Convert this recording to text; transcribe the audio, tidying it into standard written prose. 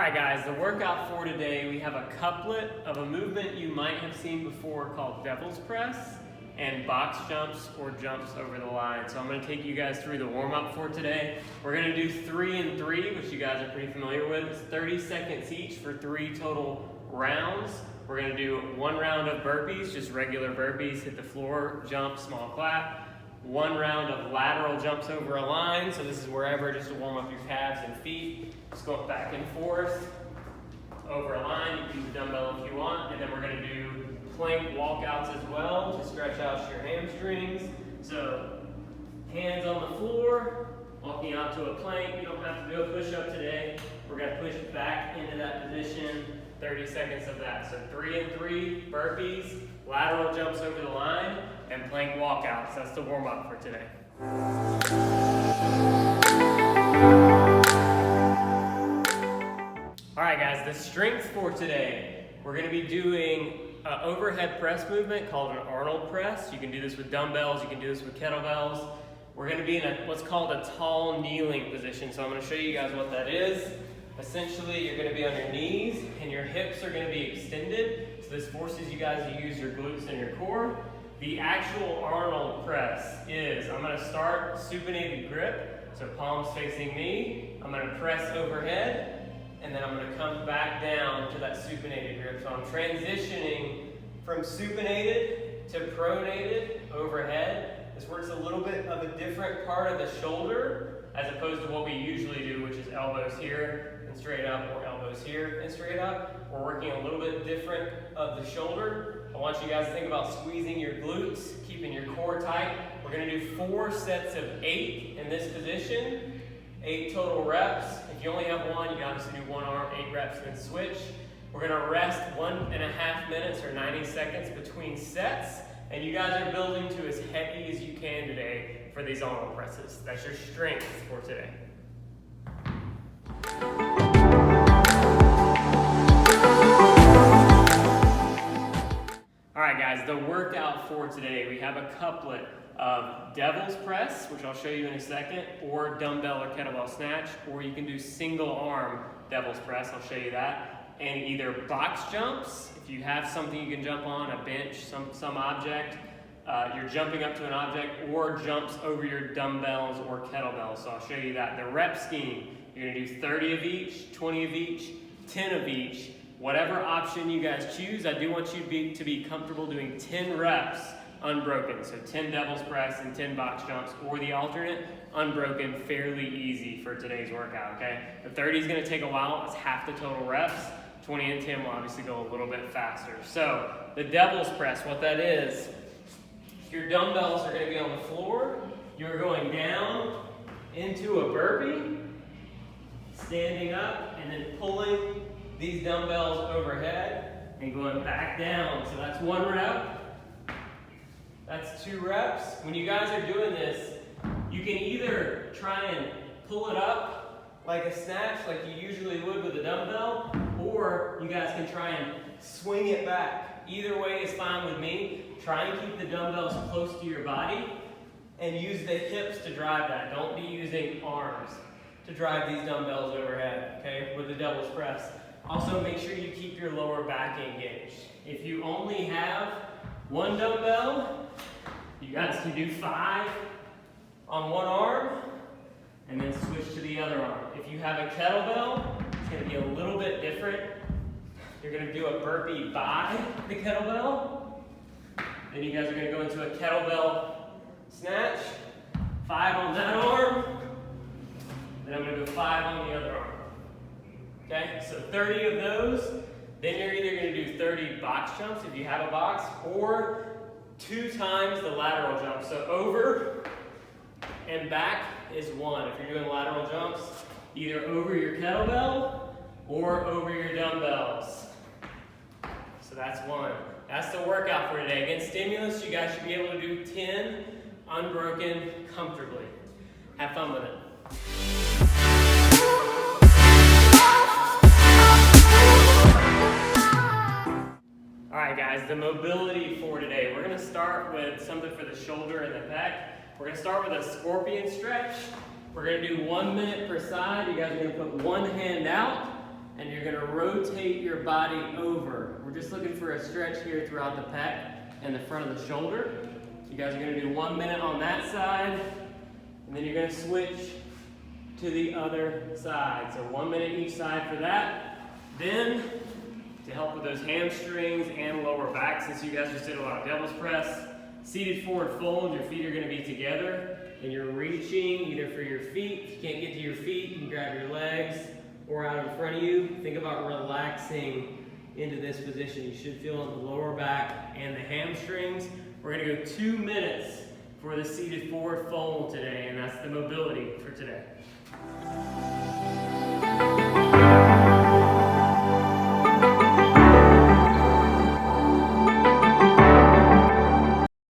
Alright guys, the workout for today, we have a couplet of a movement you might have seen before called devil's press and box jumps or jumps over the line. So I'm going to take you guys through the warm-up for today. We're going to do 3 and 3, which you guys are pretty familiar with. It's 30 seconds each for 3 total rounds. We're going to do 1 round of burpees, just regular burpees, hit the floor, jump, small clap. 1 round of lateral jumps over a line, so this is wherever, just to warm up your calves and feet. Just going back and forth over a line. You can use a dumbbell if you want, and then we're going to do plank walkouts as well to stretch out your hamstrings. So hands on the floor, walking out to a plank. You don't have to do a push-up today. We're going to push back into that position. 30 seconds of that. So 3 and 3 burpees, lateral jumps over the line, and plank walkouts. That's the warm-up for today. Alright guys, the strength for today, we're going to be doing an overhead press movement called an Arnold press. You can do this with dumbbells, you can do this with kettlebells. We're going to be in what's called a tall kneeling position. So I'm going to show you guys what that is. Essentially, you're going to be on your knees and your hips are going to be extended. So this forces you guys to use your glutes and your core. The actual Arnold press is, I'm going to start supinated grip. So palms facing me. I'm going to press overhead. And then I'm going to come back down to that supinated grip. So I'm transitioning from supinated to pronated overhead. This works a little bit of a different part of the shoulder as opposed to what we usually do, which is elbows here and straight up, or elbows here and straight up. We're working a little bit different of the shoulder. I want you guys to think about squeezing your glutes, keeping your core tight. We're going to do 4 sets of 8 in this position, 8 total reps. If you only have 1, you can obviously do 1 arm, 8 reps, then switch. We're going to rest 1.5 minutes or 90 seconds between sets. And you guys are building to as heavy as you can today for these Arnold presses. That's your strength for today. Alright guys, the workout for today, we have a couplet of devil's press, which I'll show you in a second, or dumbbell or kettlebell snatch, or you can do single arm devil's press, I'll show you that, and either box jumps, if you have something you can jump on, a bench, some object, you're jumping up to an object, or jumps over your dumbbells or kettlebells, so I'll show you that. The rep scheme, you're going to do 30 of each, 20 of each, 10 of each, whatever option you guys choose. I do want you to be comfortable doing 10 reps unbroken, so 10 devil's press and 10 box jumps, or the alternate, unbroken, fairly easy for today's workout, okay? The 30 is going to take a while, it's half the total reps. 20 and 10 will obviously go a little bit faster. So, the devil's press, what that is, your dumbbells are going to be on the floor, you're going down into a burpee, standing up, and then pulling these dumbbells overhead, and going back down. So that's 1 rep. That's 2 reps. When you guys are doing this, you can either try and pull it up like a snatch, like you usually would with a dumbbell, or you guys can try and swing it back. Either way is fine with me. Try and keep the dumbbells close to your body and use the hips to drive that. Don't be using arms to drive these dumbbells overhead, okay, with the devil's press. Also, make sure you keep your lower back engaged. If you only have 1 dumbbell, you guys can do 5 on 1 arm and then switch to the other arm. If you have a kettlebell, it's going to be a little bit different. You're going to do a burpee by the kettlebell. Then you guys are going to go into a kettlebell snatch, 5 on that arm. Then I'm going to go 5 on the other arm. Okay, so 30 of those. Then you're either going to do 30 box jumps if you have a box, or 2 times the lateral jump. So over and back is 1. If you're doing lateral jumps, either over your kettlebell or over your dumbbells. So that's 1. That's the workout for today. Again, stimulus, you guys should be able to do 10 unbroken comfortably. Have fun with it. Alright guys, the mobility for today. We're going to start with something for the shoulder and the pec. We're going to start with a scorpion stretch. We're going to do 1 minute per side. You guys are going to put one hand out and you're gonna rotate your body over. We're just looking for a stretch here throughout the pec and the front of the shoulder. You guys are gonna do 1 minute on that side, and then you're gonna switch to the other side. So 1 minute each side for that. Then, to help with those hamstrings and lower back, since you guys just did a lot of devil's press, seated forward fold, your feet are gonna be together, and you're reaching either for your feet. If you can't get to your feet, you can grab your legs or out in front of you. Think about relaxing into this position. You should feel in the lower back and the hamstrings. We're gonna go 2 minutes for the seated forward fold today, and that's the mobility for today.